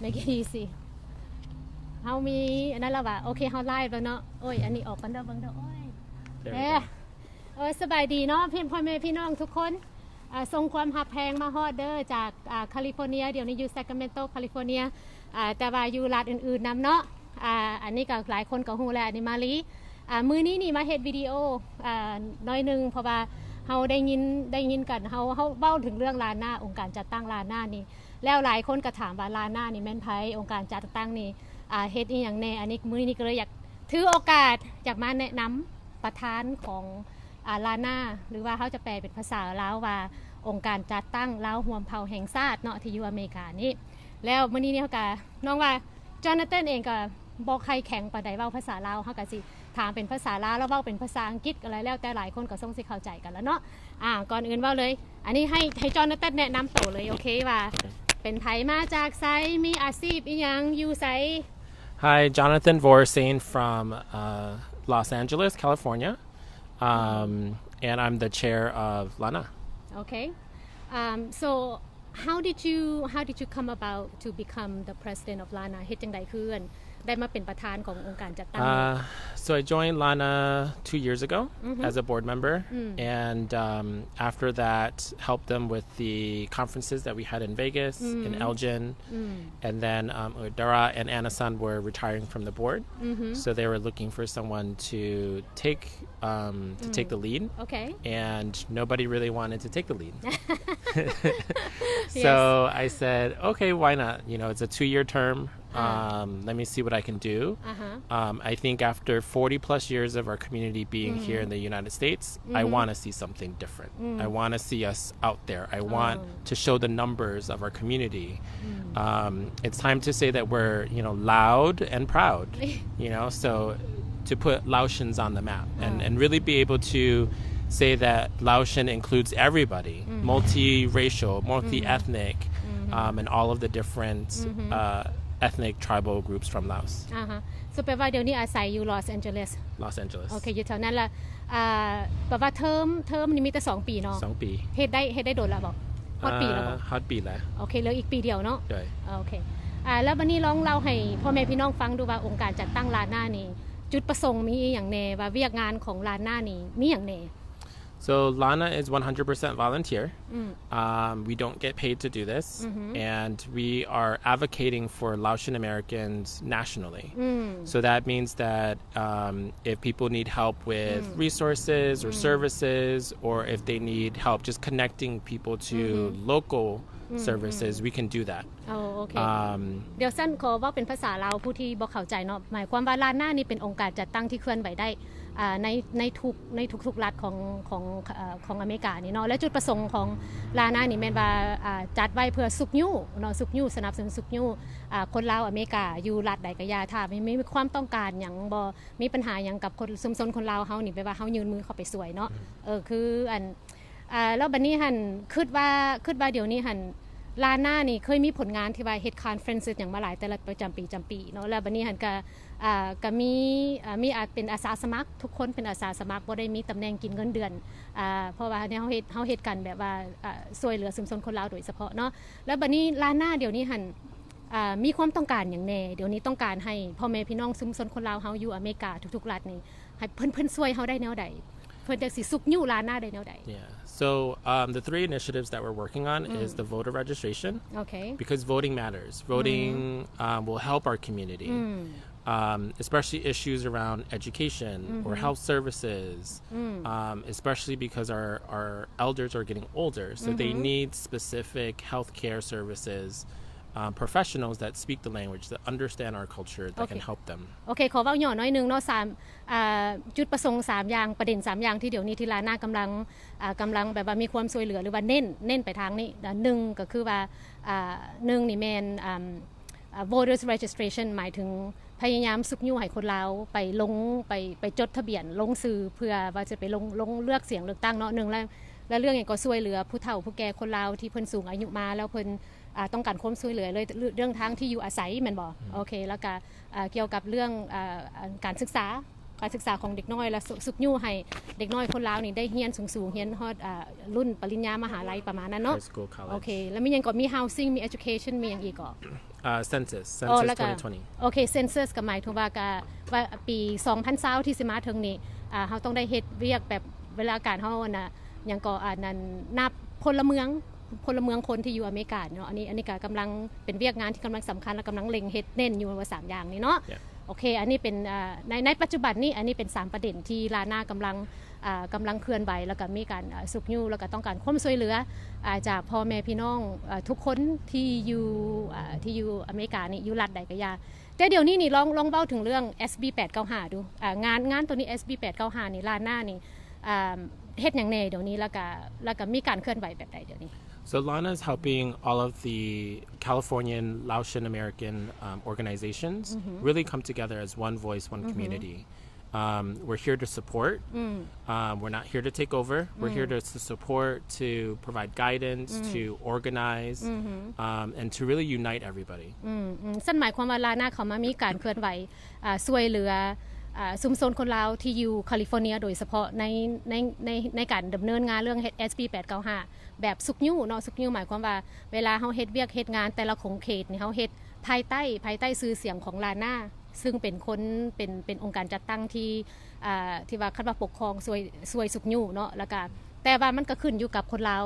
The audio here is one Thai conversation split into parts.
make it easy เฮามีอันนั้นแล้วว่าโอเคเฮาไล่แล้วเนาะโอ้ยอันนี้ออกกันเด้อเบิ่งเด้อโอ้ยสบายดีเนาะพี่พ่อแม่พี่น้องทุกคนส่งความหักแพงมาฮอดเด้อจากแคลิฟอร์เนียเดี๋ยวนี้อยู่แซคราเมนโตแคลิฟอร์เนียแต่ว่าอยู่รัฐอื่นๆนำเนาะอันนี้ก็หลายคนก็ฮู้แล้วอันนี้มาลีมื้อนี้นี่มาเฮ็ดวิดีโอน้อยนึงเพราะว่าเฮาได้ยินกันเฮาเว้าถึงเรื่องลานหน้าองค์การจัดตั้งลานหน้านี่แล้วหลายคนก็ถามว่าลานหน้านี่แม่นไผองค์การจัดตั้งนี่เฮ็ดอีหยังแน่อันนี้มื้อนี้ก็เลยอยากถือโอกาสอยากมาแนะนำประธานของลาน่าหรือว่าเขาจะแปลเป็นภาษาลาวว่าองค์การจัดตั้งลาวรวมเผ่าแห่งชาติเนาะที่อยู่อเมริกานี่แล้วมื้อนี้เนี่ยเขาก็น้องว่าจอนาธานเองก็บ่ใครแข็งปานใดเว้าภาษาลาวเขาก็สิถามเป็นภาษาลาวแล้วเว้าเป็นภาษาอังกฤษอะไรแล้วแต่หลายคนก็ทรงสิเข้าใจกันแล้วเนาะก่อนอื่นเว้าเลยอันนี้ให้จอนาธานแนะนำตัวเลยโอเคว่าเป็นไผมาจากไสมีอาชีพอีหยังอยู่ไส Hi, Jonathan Vorsain from Los Angeles, California, and I'm the chair of Lana. Okay, so how did you come about to become the president of Lana เฮ็ดจังได๋คือได้มาเป็นประธานขององค์การจัดตั้ง So I joined Lana 2 years ago as a board member, and after that helped them with the conferences that we had in Vegas, in Elgin, and then Dara and Anasan were retiring from the board, so they were looking for someone to take the lead. Okay. And nobody really wanted to take the lead. So I said, okay, why not? You know, it's a 2-year term. Let me see what I can do. I think after 40 plus years of our community being here in the United States, I want to see something different. I want to see us out there. I want to show the numbers of our community. It's time to say that we're, loud and proud, so to put Laotians on the map and really be able to say that Laotian includes everybody, multiracial, multi-ethnic, and all of the different ethnic tribal groups from Laos. So แปลว่าเดี๋ยวนี้อาศัยอยู่ลอสแอนเจลิส Los Angeles. โอเคอยู่แถวนั้นละแปลว่าเทอมนี่มีแต่2ปีเนาะ 2 ปี เฮ็ดได้โดนแล้วบ่ฮอดปีแล้วบ่ ฮอตปีแล้ว โอเคเหลืออีกปีเดียวเนาะ ใช่ โอเคแล้ววันนี้ลองเล่าให้พ่อแม่พี่น้องฟังดูว่าองค์การจัดตั้งลานหน้านี่จุดประสงค์มีอย่างแน่ว่าเวียกงานของลานหน้านี่มีอย่างแน่ So Lana is 100% volunteer. We don't get paid to do this, and we are advocating for Laotian Americans nationally. So that means that if people need help with resources or services, or if they need help just connecting people to local services, we can do that. โอเคเดี๋ยวสั้นขอว่าเป็นภาษาลาวผู้ที่บ่เข้าใจเนาะหมายความว่าลานหน้านี่เป็นองค์การจัดตั้งที่เคลื่อนไหวได้ในทุกรัฐของอเมริกานี่เนาะและจุดประสงค์ของลาน่านี่แม่นว่าจัดไว้เพื่อสุขยู่เนาะสุขยู่สนับสนุนสุขยู่คนลาวอเมริกาอยู่รัฐใดก็อย่าถ้ามีความต้องการหยังบ่มีปัญหาหยังกับคนชุมชนคนลาวเฮานี่แปลว่าเฮายืนมือเข้าไปช่วยเนาะคือแล้วบัดนี้หั่นคิดว่าเดี๋ยวนี้หั่นลาน่านี่เคยมีผลงานที่ว่าเฮ็ดคอนเฟอเรนซ์อย่างมาหลายแต่ละประจำปีเนาะแล้วบัดนี้หั่นก็มีเป็นอาสาสมัครทุกคนเป็นอาสาสมัครบ่ได้มีตำแหน่งกินเงินเดือนเพราะว่าเนี่ยเฮาเฮ็ดกันแบบว่าช่วยเหลือชุมชนคนลาวโดยเฉพาะเนาะแล้วบัดนี้ลาน่าเดี๋ยวนี้หั่นมีความต้องการอย่างแน่เดี๋ยวนี้ต้องการให้พ่อแม่พี่น้องชุมชนคนลาวเฮาอยู่อเมริกาทุกๆรัฐนี่ให้เพิ่นช่วยเฮาได้แนวใดเพิ่นจังสิสุขอยู่ลาน่าได้แนวใด Yeah. So the 3 initiatives that we're working on is the voter registration. Okay. Because voting matters. Voting will help our community. Especially issues around education or health services, especially because our elders are getting older, so they need specific healthcare services, professionals that speak the language, that understand our culture, that can help them. โอเคขอเว้าย่อน้อยนึงเนาะจุดประสงค์3อย่างประเด็น3อย่างที่เดี๋ยวนี้ที่ลาน่ากำลังแบบว่ามีความช่วยเหลือหรือว่าเน้นไปทางนี้1ก็คือว่า1นี่แม่นvoters registration หมายถึงพยายามสุกยู่ให้คนลาวไปจดทะเบียนลงชื่อเพื่อว่าจะไปลงเลือกเสียงเลือกตั้งเนาะ1แล้วเรื่องอย่างก็ช่วยเหลือผู้เฒ่าผู้แก่คนลาวที่เพิ่นสูงอายุมาแล้วเพิ่นต้องการความช่วยเหลือเลยเรื่องทางที่อยู่อาศัยแม่นบ่โอเคแล้วก็เกี่ยวกับเรื่องการศึกษา การศึกษาของเด็กน้อยและสุกยู่ให้เด็กน้อยคนลาวนี่ได้เรียนสูงๆเรียนฮอดรุ่นปริญญามหาลัยประมาณนั้นเนาะ High school, college. โอเคแล้วมีหยังก็มี housing มี education มีหยังอีกก็ Census แล้วก็ 2020. โอเค census ก็หมายถึงว่าปี2020ที่สิมาถึงนี้เฮาต้องได้เฮ็ดเวียกแบบเวลาการเฮาน่ะหยังก็นั้นนับพลเมืองคนที่อยู่อเมริกาเนาะอันนี้ก็กำลังเป็นเวียกงานที่กำลังสำคัญและกำลังเล็งเฮ็ดเน้นอยู่ว่า3อย่างนี้เนาะ โอเคอันนี้เป็นในปัจจุบันนี้อันนี้เป็น3ประเด็นที่ลาน่ากำลังเคลื่อนไหวแล้วก็มีการสุกยู่แล้วก็ต้องการความช่วยเหลือจากพ่อแม่พี่น้องทุกคนที่อยู่อเมริกานี่อยู่รัฐใดก็ยาแต่เดี๋ยวนี้นี่ลองเว้าถึงเรื่อง SB 895ดูงานตัวนี้ SB 895นี่ลาน่านี่เฮ็ดหยังแน่เดี๋ยวนี้แล้วก็มีการเคลื่อนไหวแบบใดเดี๋ยวนี้So Lana is helping all of the Californian Laotian American organizations really come together as one voice, one community. We're here to support. We're not here to take over. We're here to support, to provide guidance, to organize, and to really unite everybody. นั่นหมายความว่าลาน่าเขามามีการเคลื่อนไหวช่วยเหลือชุมชนคนลาวที่อยู่แคลิฟอร์เนียโดยเฉพาะในการดำเนินงานเรื่อง SB 895แบบสุกยู่เนาะสุกยู่หมายความว่าเวลาเฮาเฮ็ดเวียกเฮ็ดงานแต่ละของเขตนี่เฮาเฮ็ดภายใต้ชื่อเสียงของลาน่าซึ่งเป็นคนเป็นองค์การจัดตั้งที่ว่าคันว่าปกครองสวยสุกยู่เนาะแล้วก็แต่ว่ามันก็ขึ้นอยู่กับคนลาว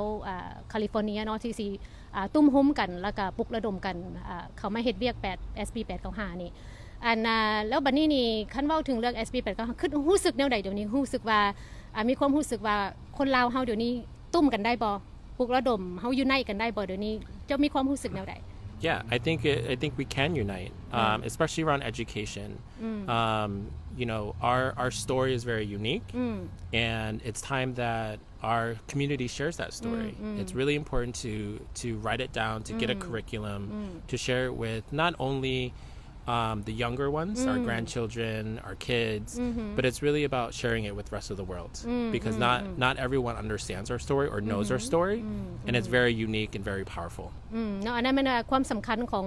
แคลิฟอร์เนียเนาะที่สิตุ้มหุ้มกันแล้วก็ปลุกระดมกันเขามาเฮ็ดเวียกSB 895นี่แล้วบัดนี้นี่คันเว้าถึงเรื่อง SB 895คือรู้สึกแนวใดเดี๋ยวนี้รู้สึกว่ามีความรู้สึกว่าคนลาวเฮาเดี๋ยวนี้ตุ้มกันได้บ่ปลุกระดมเฮายูไนต์กันได้บ่เดี๋ยวนี้เจ้ามีความรู้สึกแนวใด Yeah, I think we can unite, especially around education. You know, our story is very unique, and it's time that our community shares that story. It's really important to write it down, to get a curriculum, to share it with not only the younger ones, our grandchildren, our kids, but it's really about sharing it with the rest of the world because not everyone understands our story or knows our story, and it's very unique and very powerful. เนาะอันนั้นมันความสำคัญของ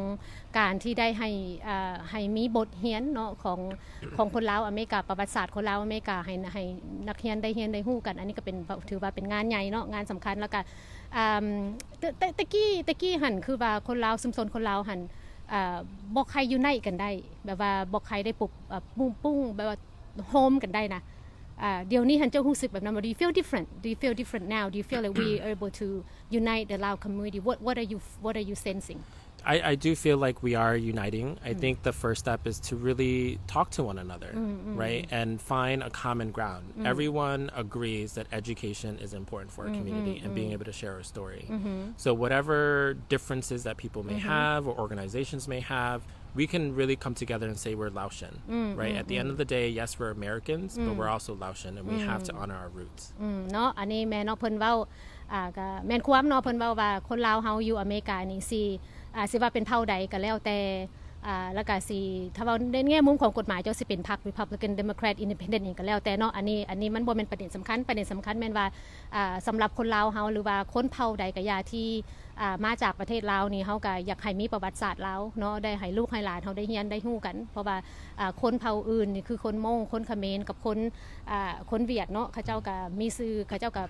การที่ได้ให้มีบทเรียนเนาะของคนลาวอเมริกาประวัติศาสตร์คนลาวอเมริกาให้นักเรียนได้ฮู้กันอันนี้ก็เป็นถือว่าเป็นงานใหญ่เนาะงานสำคัญแล้วก็ตะกี้หันคือว่าคนลาวชุมชนคนลาวหันบ่ใครอยู่ในกันได้แบบว่าบ่ใครได้ปลุกปุ้งแบบว่าโฮมกันได้นะเดี๋ยวนี้หันเจ้ารู้สึกแบบนั้น Do you feel different now Do you feel like we are able to unite the Lao community what are you sensing I do feel like we are uniting. I think the first step is to really talk to one another, right? And find a common ground. Everyone agrees that education is important for our community and being able to share our story. So whatever differences that people may have or organizations may have, we can really come together and say we're Laotian, right? At the end of the day, yes, we're Americans, but we're also Laotian, and we have to honor our roots. เนาะอันนี้แม่เนาะเพิ่นเว้าก็แม่นความเนาะเพิ่นเว้าว่าคนลาวเฮาอยู่อเมริกานี่สิว่าเป็นเผ่าใดก็แล้วแต่แล้วก็สิถ้าเว้าในแง่มุมของกฎหมายเจ้าสิเป็นพรรค Republican Democrat Independent นี่ก็แล้วแต่เนาะอันนี้มันบ่แม่นประเด็นสำคัญแม่นว่าสำหรับคนลาวเฮาหรือว่าคนเผ่าใดก็อย่าที่มาจากประเทศลาวนี่เฮาก็อยากให้มีประวัติศาสตร์ลาวเนาะได้ให้ลูกให้หลานเฮาได้เรียนได้ฮู้กันเพราะว่าคนเผ่าอื่นนี่คือคนมงคนเขมรกับคนเวียดเนาะเขาเจ้าก็มีชื่อเขาเจ้าก็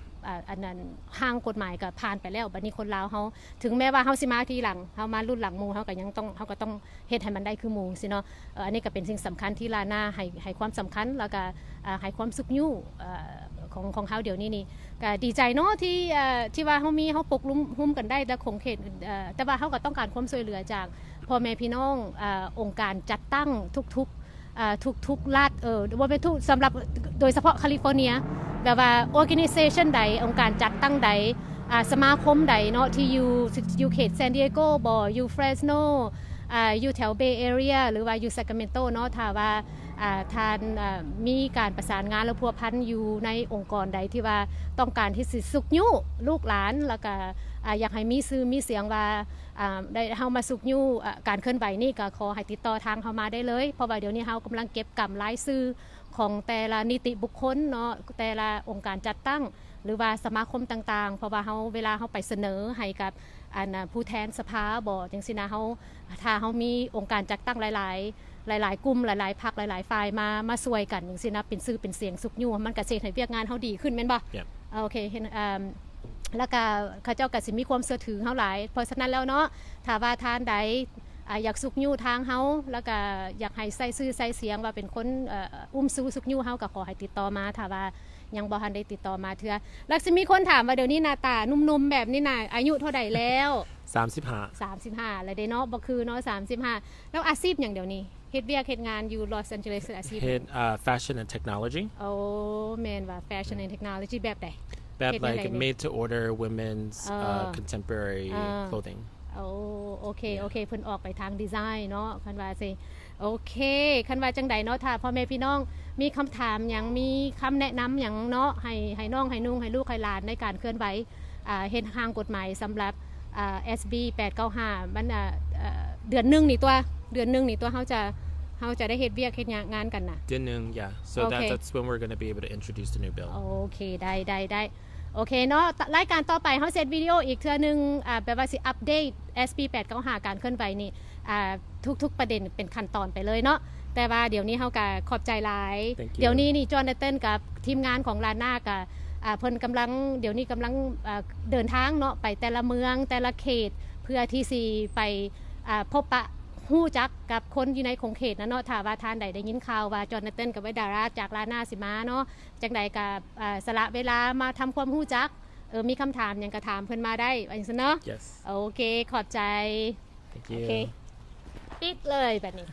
อันนั้นห่างกฎหมายก็ผ่านไปแล้วบัดนี้คนลาวเฮาถึงแม้ว่าเฮาสิมาทีหลังเฮามารุ่นหลังหมู่เฮาก็ยังต้องเฮาก็ต้องเฮ็ดให้มันได้คือหมู่สิเนาะอันนี้ก็เป็นสิ่งสำคัญที่ลาน่าให้ความสำคัญแล้วก็ให้ความสุขอยู่ของเฮาเดี๋ยวนี้นี่ก็ดีใจเนาะที่ว่าเฮาปกลุ่มกันได้และคงเขตแต่ว่าเฮาก็ต้องการความช่วยเหลือจากพ่อแม่พี่น้ององค์การจัดตั้งทุกรัฐว่าเป็นทุกสำหรับโดยเฉพาะแคลิฟอร์เนียแบบว่า organization ใดองค์การจัดตั้งใดสมาคมใดเนาะที่อยู่เขตซานดิเอโกบ่อยู่เฟรสโนอยู่แถวเบย์แอเรียหรือว่าอยู่ซัคราเมนโตเนาะถ้าว่าท่านมีการประสานงานและพัวพันอยู่ในองค์กรใดที่ว่าต้องการที่สิสุขยุลูกหลานแล้วก็อยากให้มีชื่อมีเสียงว่าได้เฮามาสุขยุการเคลื่อนไหวนี่ก็ขอให้ติดต่อทางเข้ามาได้เลยเพราะว่าเดี๋ยวนี้เฮากำลังเก็บกำรายชื่อของแต่ละนิติบุคคลเนาะแต่ละองค์การจัดตั้งหรือว่าสมาคมต่างๆเพราะว่าเวลาเฮาไปเสนอให้กับผู้แทนสภาบ่จังซี่นะถ้าเฮามีองค์การจัดตั้งหลาย หลายๆกลุ่มหลายๆพรรคหลายๆฝ่ายมาช่วยกันจังซี่นะเป็นชื่อเป็นเสียงสุกยู่มันก็สิเฮ็ดให้เวียกงานเฮาดีขึ้นแม่นบ่ Yep. โอเคเห็นแล้วก็เขาเจ้าก็สิมีความเชื่อถือเฮาหลายเพราะฉะนั้นแล้วเนาะถ้าว่าทานใดอยากสุกยู่ทางเฮาแล้วก็อยากให้ใส่ชื่อใส่เสียงว่าเป็นคนอุ้มสู้สุกยู่เฮาก็ขอให้ติดต่อมาถ้าว่ายังบ่ทันได้ติดต่อมาเทื่อแล้วสิมีคนถามว่าเดี๋ยวนี้หน้าตาหนุ่มๆแบบนี้น่ะอายุเท่าใดแล้ว 35แล้วเด้เนาะบ่คือเนาะ35แล้วอาชีพหยังเดี๋ยวนี้เฮ็ดเวียกเฮ็ดงานอยู่ลอสแอนเจลิสอาชีพ Hit fashion and technology. โอ้แม่นว่า fashion and technology แบบใด That Hit like like- made to order women's contemporary clothing. โอเคเพิ่นออกไปทางดีไซน์เนาะคันว่าสิโอเคคันว่าจังใดเนาะถ้าพ่อแม่พี่น้องมีคำถามหยังมีคำแนะนำหยังเนาะให้น้องให้นุ่งให้ลูกให้หลานในการเคลื่อนไหวเฮ็ดทางกฎหมายสำหรับSB 895มันเดือนหนึงนี่ตัวเฮาจะได้เฮ็ดเวียกเฮ็ดงานกันน่ะ Dinung, yeah. So Okay. that's when we're going to be able to introduce the new bill. โอเคได้โอเคเนาะรายการต่อไปเฮาเซตวิดีโออีกเทื่อนึงแบบว่าสิอัปเดต SB 895การเคลื่อนไหวนี่ทุกๆประเด็นเป็นขั้นตอนไปเลยเนาะแต่ว่าเดี๋ยวนี้เฮาก็ขอบใจหลาย Thank you. เดี๋ยวนี้นี่จอห์นเทนกับทีมงานของลาน่าก็เพิ่นกำลังเดี๋ยวนี้กำลังเดินทางเนาะไปแต่ละเมืองแต่ละเขตเพื่อที่สิไปพบปะฮู้จักกับคนอยู่ในของเขตนะเนาะถ้าว่าท่านใดได้ยินข่าวว่าจอห์นเทนกับไวดาราจากลาน่าสิมาเนาะจังใดก็สละเวลามาทำความฮู้จักมีคำถามหยังก็ถามเพิ่นมาได้ว่าจังซั่นเนาะ Yes. โอเคขอบใจ Thank โอ you. เคปิดเลยแบบนี้